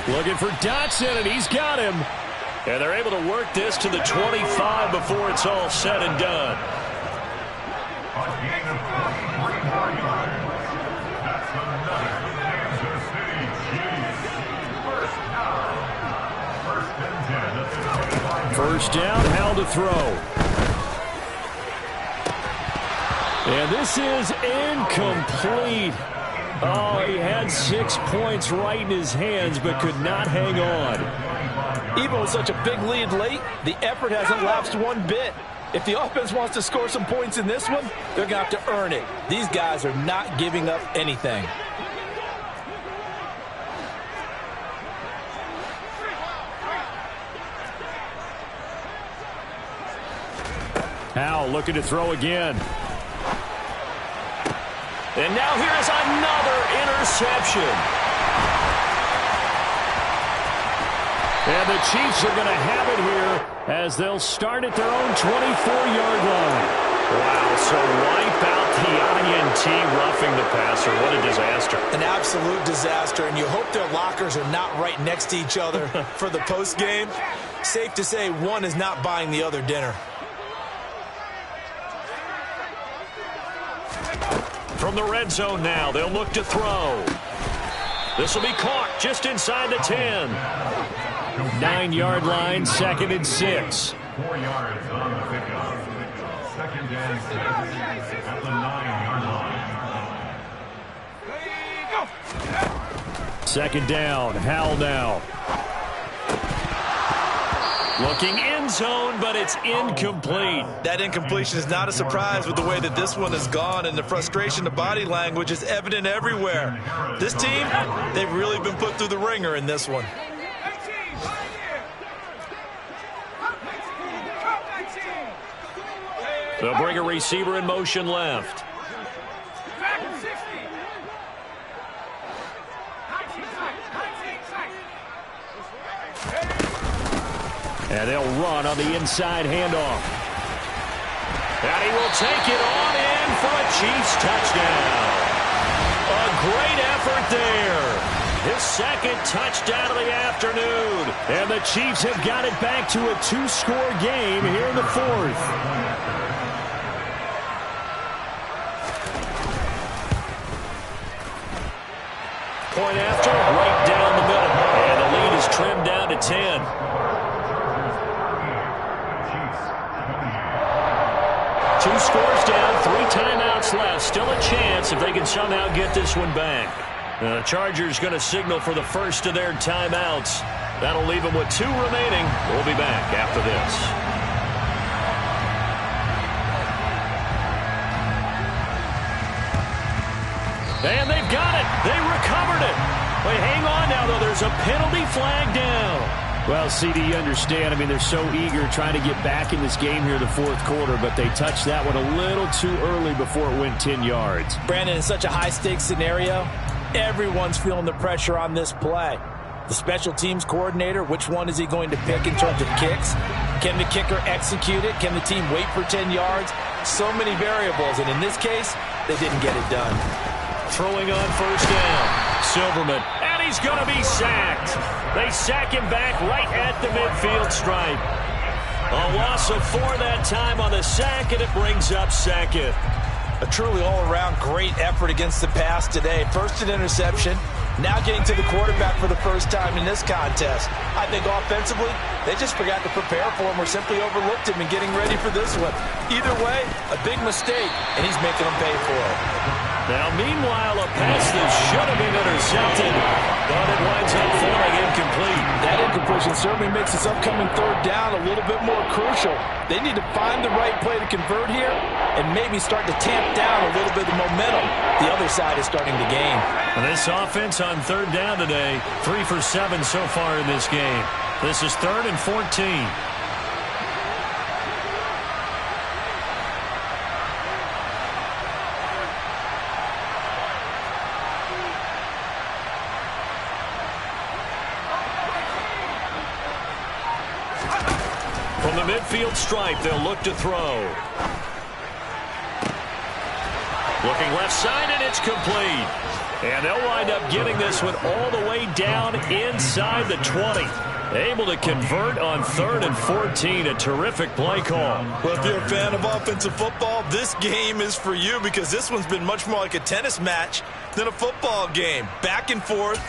Looking for Dotson, and he's got him. And they're able to work this to the 25 before it's all said and done. A gain of 43 more yards. That's another Kansas City Chiefs. First down. First and 10 at the 25-yard line. First down, Howell to throw. And this is incomplete. Oh, he had 6 points right in his hands, but could not hang on. Even with such a big lead late, the effort hasn't lapsed one bit. If the offense wants to score some points in this one, they're going to have to earn it. These guys are not giving up anything. Howell looking to throw again. And now here's another interception. And the Chiefs are going to have it here as they'll start at their own 24-yard line. Wow, so wipe out the INT roughing the passer. What a disaster. An absolute disaster, and you hope their lockers are not right next to each other for the postgame. Safe to say one is not buying the other dinner. From the red zone now, they'll look to throw. This will be caught just inside the 10. 9-yard line, 2nd and 6. 4 yards on the pickup. Second and 6 at the 9-yard line. Second down, Howell now. Looking end zone, but it's incomplete. That incompletion is not a surprise with the way that this one has gone, and the frustration, the body language is evident everywhere. This team, they've really been put through the ringer in this one. They'll bring a receiver in motion left. And they'll run on the inside handoff. And he will take it on in for a Chiefs touchdown. A great effort there. His second touchdown of the afternoon. And the Chiefs have got it back to a 2-score game here in the 4th. Point after, right down the middle. And the lead is trimmed down to 10. Two scores down, 3 timeouts left. Still a chance if they can somehow get this one back. The Chargers going to signal for the first of their timeouts. That'll leave them with 2 remaining. We'll be back after this. And they've got it. They recovered it. Wait, hang on now, though. There's a penalty flag down. Well, CD, you understand. I mean, they're so eager trying to get back in this game here in the 4th quarter, but they touched that one a little too early before it went 10 yards. Brandon, in such a high-stakes scenario, everyone's feeling the pressure on this play. The special teams coordinator, which one is he going to pick in terms of kicks? Can the kicker execute it? Can the team wait for 10 yards? So many variables, and in this case, they didn't get it done. Throwing on first down. Silverman, and he's going to be sacked. They sack him back right at the midfield stripe. A loss of 4 that time on the sack, and it brings up 2nd. A truly all-around great effort against the pass today. First an interception, now getting to the quarterback for the first time in this contest. I think offensively, they just forgot to prepare for him or simply overlooked him in getting ready for this one. Either way, a big mistake, and he's making them pay for it. Now, meanwhile, a pass that should have been intercepted, but it winds up falling incomplete. That incompletion certainly makes this upcoming 3rd down a little bit more crucial. They need to find the right play to convert here and maybe start to tamp down a little bit of the momentum the other side is starting to gain. And this offense on 3rd down today, 3 for 7 so far in this game. This is 3rd and 14. From the midfield stripe, they'll look to throw. Looking left side, and it's complete. And they'll wind up getting this one all the way down inside the 20. Able to convert on 3rd and 14. A terrific play call. Well, if you're a fan of offensive football, this game is for you because this one's been much more like a tennis match than a football game. Back and forth,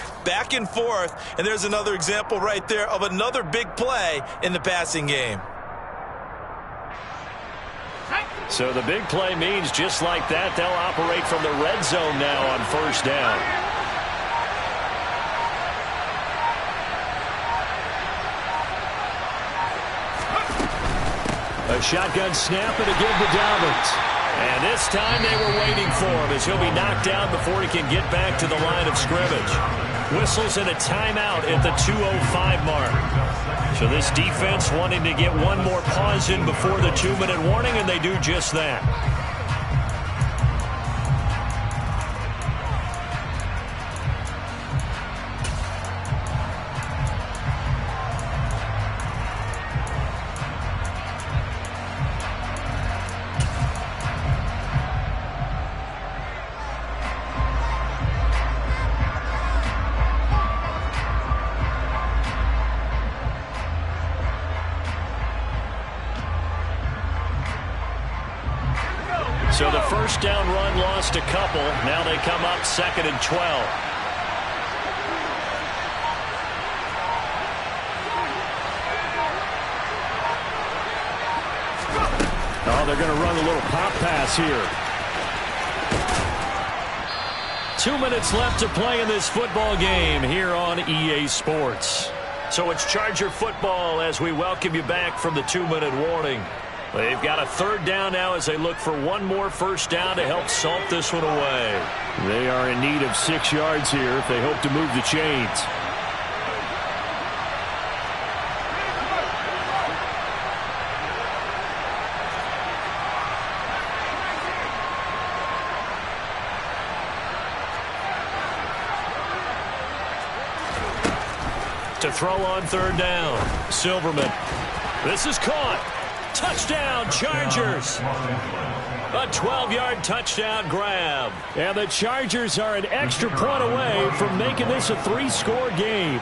and there's another example right there of another big play in the passing game. So the big play means just like that, they'll operate from the red zone now on 1st down. A shotgun snap and a give to Dobbins. And this time they were waiting for him as he'll be knocked down before he can get back to the line of scrimmage. Whistles and a timeout at the 2:05 mark. So this defense wanting to get one more pause in before the 2-minute warning, and they do just that. So the first down run lost a couple. Now they come up 2nd and 12. Oh, they're going to run a little pop pass here. 2 minutes left to play in this football game here on EA Sports. So it's Charger football as we welcome you back from the 2-minute warning. They've got a 3rd down now as they look for one more first down to help salt this one away. They are in need of 6 yards here if they hope to move the chains. To throw on 3rd down, Silverman. This is caught. Touchdown, Chargers. A 12-yard touchdown grab. And the Chargers are an extra point away from making this a 3-score game.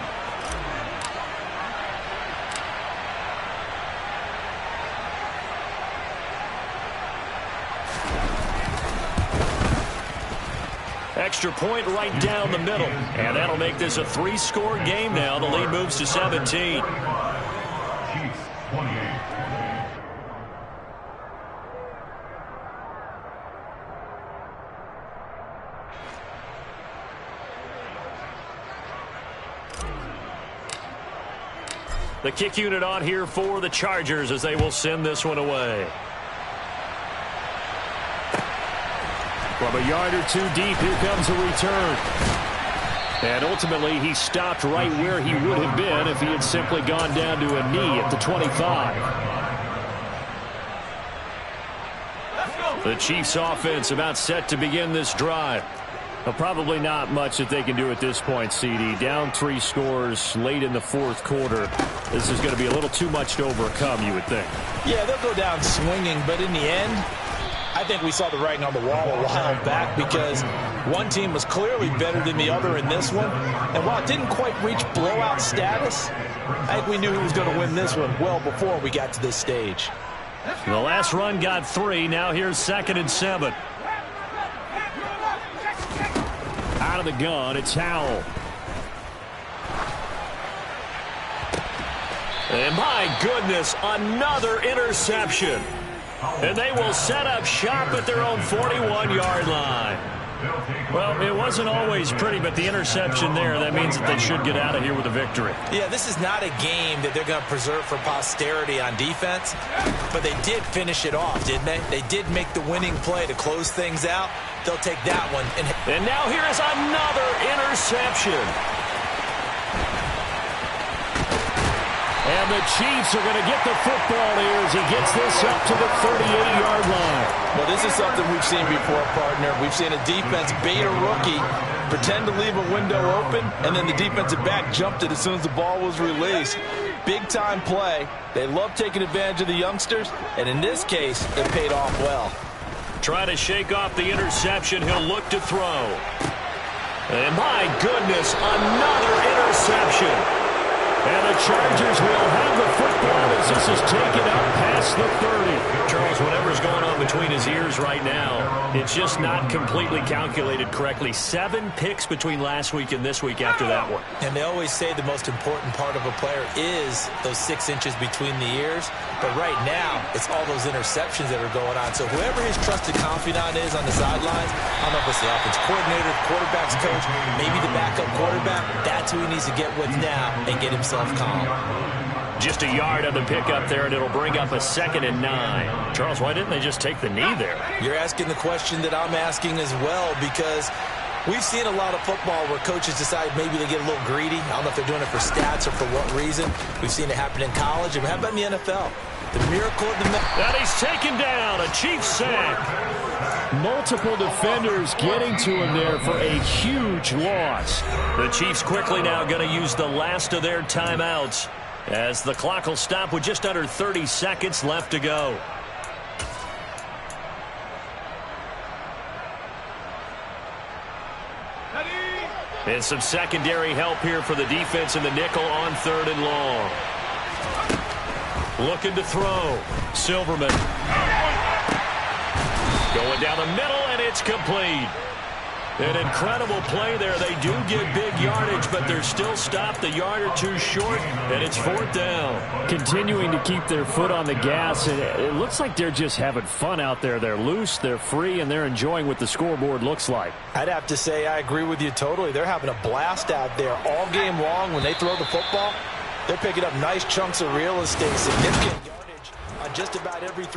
Extra point right down the middle. And that'll make this a 3-score game now. The lead moves to 17. Chiefs 28. The kick unit on here for the Chargers as they will send this one away. From a yard or two deep, here comes a return. And ultimately, he stopped right where he would have been if he had simply gone down to a knee at the 25. The Chiefs offense about set to begin this drive. Well, probably not much that they can do at this point, CD. Down 3 scores late in the 4th quarter. This is going to be a little too much to overcome, you would think. Yeah, they'll go down swinging, but in the end, I think we saw the writing on the wall a while back because one team was clearly better than the other in this one. And while it didn't quite reach blowout status, I think we knew who was going to win this one well before we got to this stage. The last run got 3. Now here's 2nd and 7. Out of the gun, it's Howell. And my goodness, another interception. And they will set up shop at their own 41-yard line. Well, it wasn't always pretty, but the interception there, that means that they should get out of here with a victory. Yeah, this is not a game that they're going to preserve for posterity on defense, but they did finish it off, didn't they? They did make the winning play to close things out. They'll take that one. And now here is another interception. And And the Chiefs are going to get the football here as he gets this up to the 38-yard line. Well, this is something we've seen before, partner. We've seen a defense bait a rookie, pretend to leave a window open, and then the defensive back jumped it as soon as the ball was released. Big-time play. They love taking advantage of the youngsters, and in this case, it paid off well. Trying to shake off the interception. He'll look to throw. And my goodness, another interception. And the Chargers will have the football as this is taken up past the 30. Charles, whatever's going on between his ears right now, it's just not completely calculated correctly. 7 picks between last week and this week after that one. And they always say the most important part of a player is those 6 inches between the ears. But right now, it's all those interceptions that are going on. So whoever his trusted confidant is on the sidelines, I don't know if it's the offense coordinator, the quarterback's coach, maybe the backup quarterback, that's who he needs to get with now and get himself calm. Just a yard on the pickup there, and it'll bring up a 2nd and 9. Charles, why didn't they just take the knee there? You're asking the question that I'm asking as well, because we've seen a lot of football where coaches decide maybe they get a little greedy. I don't know if they're doing it for stats or for what reason. We've seen it happen in college. And how about in the NFL? The miracle of the... And he's taken down. A Chiefs sack. Multiple defenders getting to him there for a huge loss. The Chiefs quickly now going to use the last of their timeouts as the clock will stop with just under 30 seconds left to go. And some secondary help here for the defense in the nickel on 3rd and long. Looking to throw. Silverman. Going down the middle, and it's complete. An incredible play there. They do get big yardage, but they're still stopped a yard or two short, and it's 4th down. Continuing to keep their foot on the gas, and it looks like they're just having fun out there. They're loose, they're free, and they're enjoying what the scoreboard looks like. I'd have to say I agree with you totally. They're having a blast out there all game long. When they throw the football, they're picking up nice chunks of real estate, significant yardage on just about every